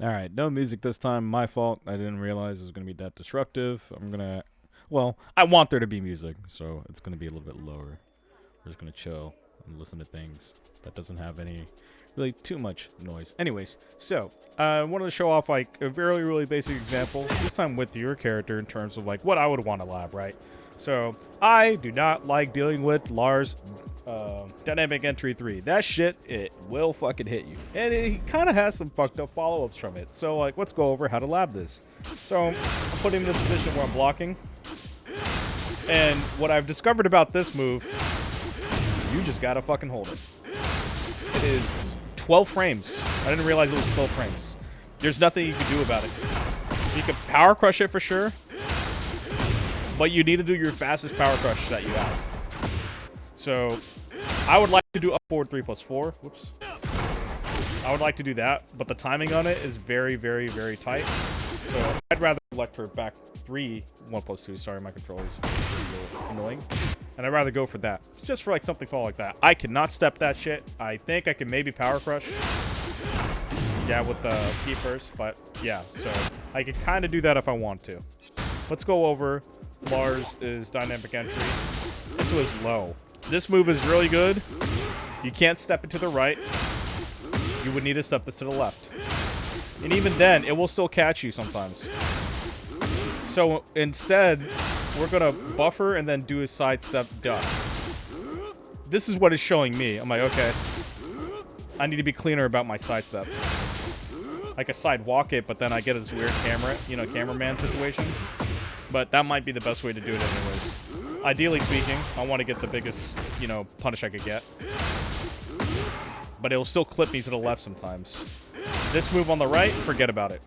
Alright, no music this time. My fault. I didn't realize it was going to be that disruptive. Well, I want there to be music, so it's going to be a little bit lower. We're just going to chill and listen to things that doesn't have any, really too much noise. Anyways, so, I wanted to show off, like, a very, really basic example, this time with your character in terms of, like, what I would want to lab, right? So, I do not like dealing with Lars Dynamic Entry 3. That shit, it will fucking hit you. And it kind of has some fucked up follow-ups from it. So, like, let's go over how to lab this. So, I'm putting this position where I'm blocking. And what I've discovered about this move, you just gotta fucking hold it. It is 12 frames. I didn't realize it was 12 frames. There's nothing you can do about it. You can power crush it for sure. But you need to do your fastest power crush that you have. So, I would like to do up forward 3+4. Whoops. I would like to do that, but the timing on it is very, very, very tight. So, I'd rather elect for back 3, 1+2. Sorry, my controller's really annoying. And I'd rather go for that. It's just for like something called like that. I cannot step that shit. I think I can maybe power crush. Yeah, with the key first, but yeah. So, I can kind of do that if I want to. Let's go over Lars' dynamic entry into his low. This move is really good. You can't step it to the right. You would need to step this to the left. And even then, it will still catch you sometimes. So instead, we're going to buffer and then do a sidestep duck. This is what it's showing me. I'm like, okay. I need to be cleaner about my sidestep. I can sidewalk it, but then I get this weird cameraman situation. But that might be the best way to do it anyways. Ideally speaking, I want to get the biggest, punish I could get. But it'll still clip me to the left sometimes. This move on the right, forget about it.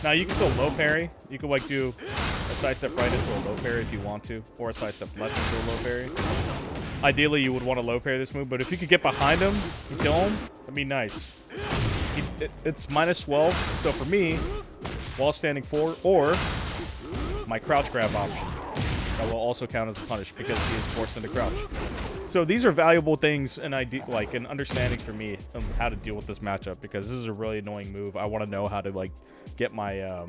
Now, you can still low parry. You can, do a sidestep right into a low parry if you want to. Or a sidestep left into a low parry. Ideally, you would want to low parry this move. But if you could get behind him and kill him, that'd be nice. It's -12. So for me, while standing forward, or my crouch grab option. That will also count as a punish because he is forced into crouch. So these are valuable things and and understandings for me on how to deal with this matchup because this is a really annoying move. I want to know how to get my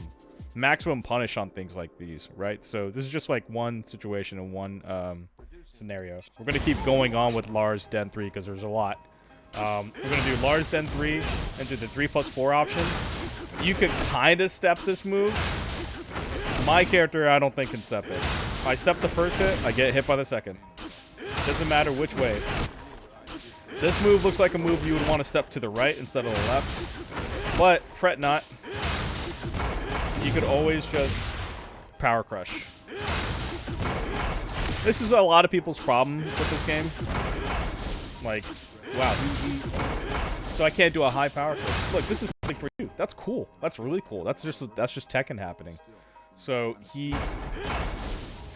maximum punish on things like these, right? So this is just one situation and one scenario. We're gonna keep going on with Lars DEN 3 because there's a lot. We're gonna do Lars DEN 3 into the 3+4 option. You could kind of step this move. My character, I don't think can step it. If I step the first hit, I get hit by the second. Doesn't matter which way. This move looks like a move you would want to step to the right instead of the left. But, fret not. You could always just power crush. This is a lot of people's problem with this game. Wow. So I can't do a high power crush. Look, this is something for you. That's cool. That's really cool. That's just Tekken happening. So he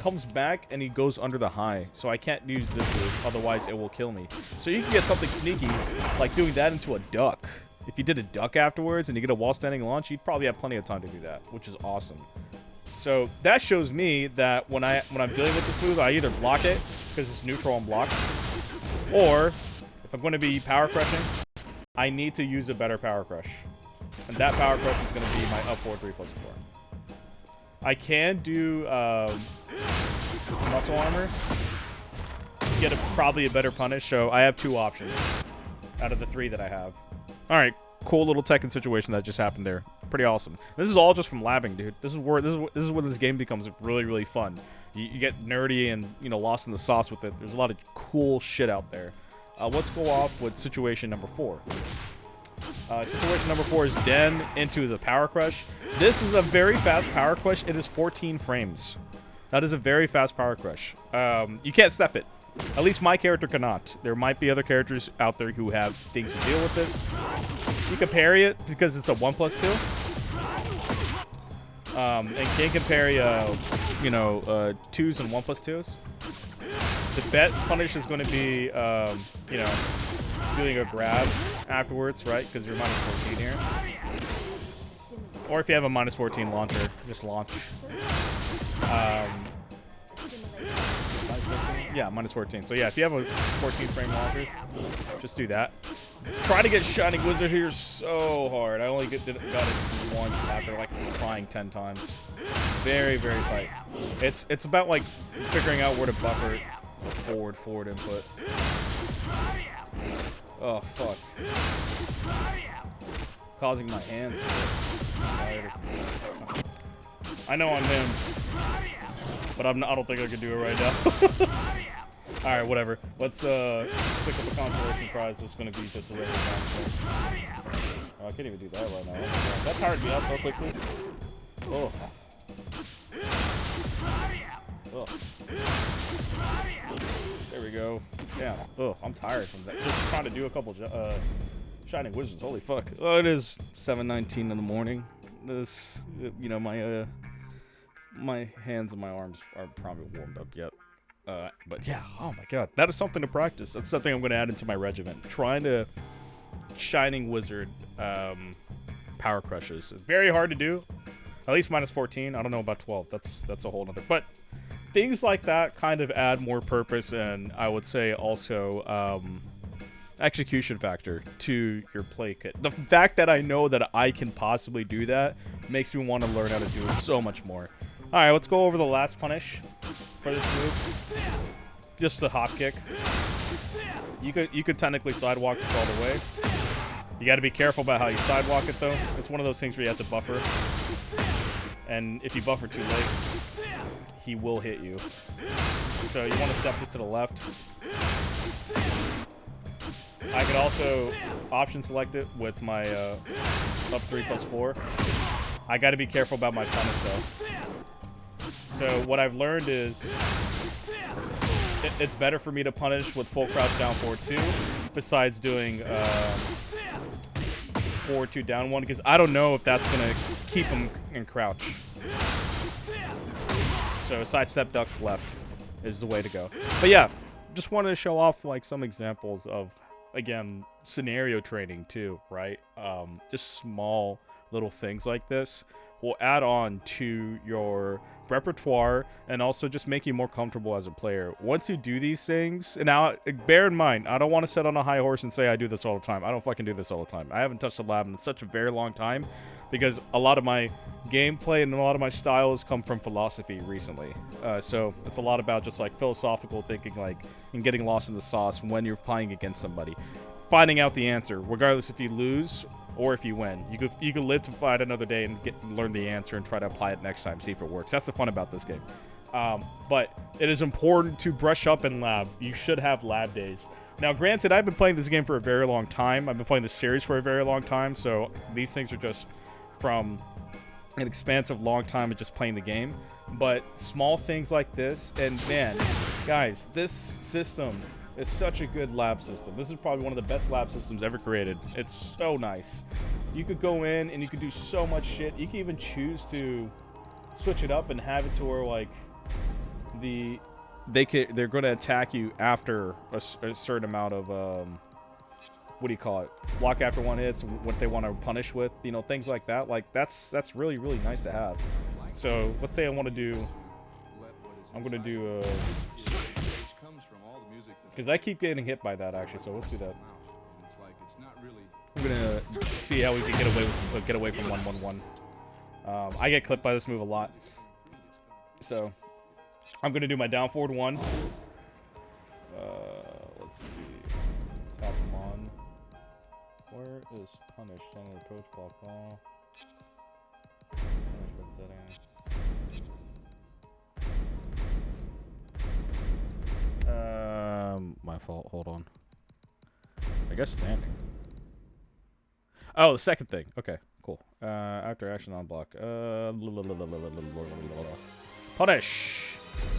comes back and he goes under the high. So I can't use this move, otherwise it will kill me. So you can get something sneaky, like doing that into a duck. If you did a duck afterwards and you get a wall standing launch, you'd probably have plenty of time to do that, which is awesome. So that shows me that when I'm dealing with this move, I either block it because it's neutral and block, or if I'm going to be power crushing, I need to use a better power crush. And that power crush is going to be my up forward 3+4. I can do muscle armor. Get probably a better punish, so I have 2 options out of the 3 that I have. Alright, cool little Tekken situation that just happened there. Pretty awesome. This is all just from labbing, dude. This is where this game becomes really, really fun. You get nerdy and, lost in the sauce with it. There's a lot of cool shit out there. Let's go off with situation number 4. Situation number 4 is Den into the power crush. This is a very fast power crush. It is 14 frames. That is a very fast power crush. You can't step it. At least my character cannot. There might be other characters out there who have things to deal with this. You can parry it because it's a 1+2. And King can parry 2s and 1+2s. The best punish is going to be doing a grab afterwards, right? Because you're -14 here. Or if you have a -14 launcher, just launch. Yeah, -14. So yeah, if you have a 14 frame launcher, just do that. Trying to get Shining Wizard here is so hard. I only got it once after like trying 10 times. Very, very tight. It's about like figuring out where to buffer forward input. Oh fuck. Causing my hands to get tired. I know I'm him, but I don't think I can do it right now. Alright, whatever. Let's stick with the consolation prize. This is gonna be just a regular consolation. Oh, I can't even do that right now. Oh, that tired me out so quickly. Oh. Oh. There we go. Yeah. Oh, I'm tired from that. Just trying to do a couple Shining Wizards. Holy fuck. Oh, it is 7:19 in the morning. This, you know, my hands and my arms are probably warmed up yet. But yeah, oh my god, that is something to practice. That's something I'm going to add into my regimen. Trying to Shining Wizard power crushes. It's very hard to do. At least minus 14. I don't know about 12. That's a whole nother. But things like that kind of add more purpose and I would say also execution factor to your play kit. The fact that I know that I can possibly do that makes me want to learn how to do it so much more. All right, let's go over the last punish for this move. Just a hop kick. You could technically sidewalk this all the way. You got to be careful about how you sidewalk it though. It's one of those things where you have to buffer. And if you buffer too late, he will hit you. So you want to step this to the left. I could also option select it with my up 3+4. I got to be careful about my punish though. So what I've learned is it's better for me to punish with full crouch down forward 2 besides doing forward 2 down 1 because I don't know if that's going to keep him in crouch. So sidestep duck left is the way to go. But yeah, just wanted to show off like some examples of, again, scenario training too, right? Just small little things like this will add on to your repertoire and also just make you more comfortable as a player. Once you do these things, and now bear in mind, I don't want to sit on a high horse and say I do this all the time. I don't fucking do this all the time. I haven't touched the lab in such a very long time because a lot of my gameplay and a lot of my styles come from philosophy recently. So it's a lot about just like philosophical thinking, like, and getting lost in the sauce when you're playing against somebody. Finding out the answer, regardless if you lose or if you win. You could live to fight another day and learn the answer and try to apply it next time, see if it works. That's the fun about this game. But it is important to brush up in lab. You should have lab days. Now, granted, I've been playing this game for a very long time. I've been playing this series for a very long time, so these things are just from an expansive long time of just playing the game. But small things like this, and man, guys, this system is such a good lab system. This is probably one of the best lab systems ever created. It's so nice. You could go in and you could do so much shit. You can even choose to switch it up and have it to where like they're going to attack you after a certain amount of what do you call it? Block after one hits, what they want to punish with, you know, things like that. Like that's really nice to have. So let's say I'm going to do because I keep getting hit by that actually, so let's do that. I'm gonna see how we can get away from 1-1-1. I get clipped by this move a lot, so I'm gonna do my down forward 1. Let's see. Tap him on. Where is punish? Standing approach block ball. Punishment setting. My fault. Hold on. I guess standing. Oh, the second thing. Okay, cool. After action on block. Punish.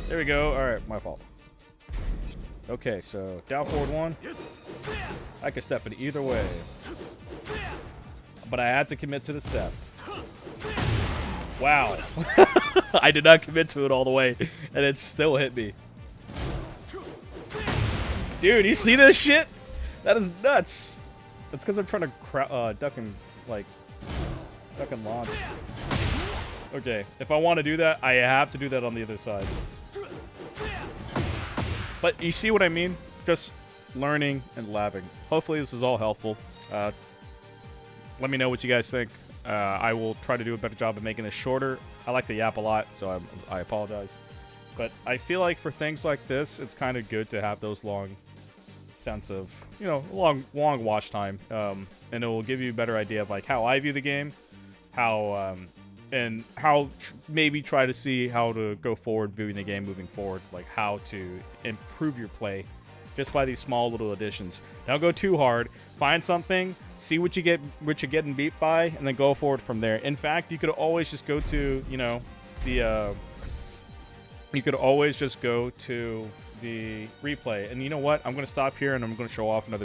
There we go. All right, my fault. Okay, so down forward 1. I can step it either way, but I had to commit to the step. Wow. I did not commit to it all the way, and it still hit me. Dude, you see this shit? That is nuts. That's because I'm trying to duck and launch. Okay, if I want to do that, I have to do that on the other side. But you see what I mean? Just learning and laughing. Hopefully this is all helpful. Let me know what you guys think. I will try to do a better job of making this shorter. I like to yap a lot, so I apologize. But I feel like for things like this, it's kind of good to have those long sense of, long watch time. And it will give you a better idea of like how I view the game, how and how maybe try to see how to go forward viewing the game moving forward, like how to improve your play just by these small little additions. Don't go too hard. Find something, see what you're getting beat by, and then go forward from there. In fact, you could always just go to, the replay. And you know what? I'm going to stop here and I'm going to show off another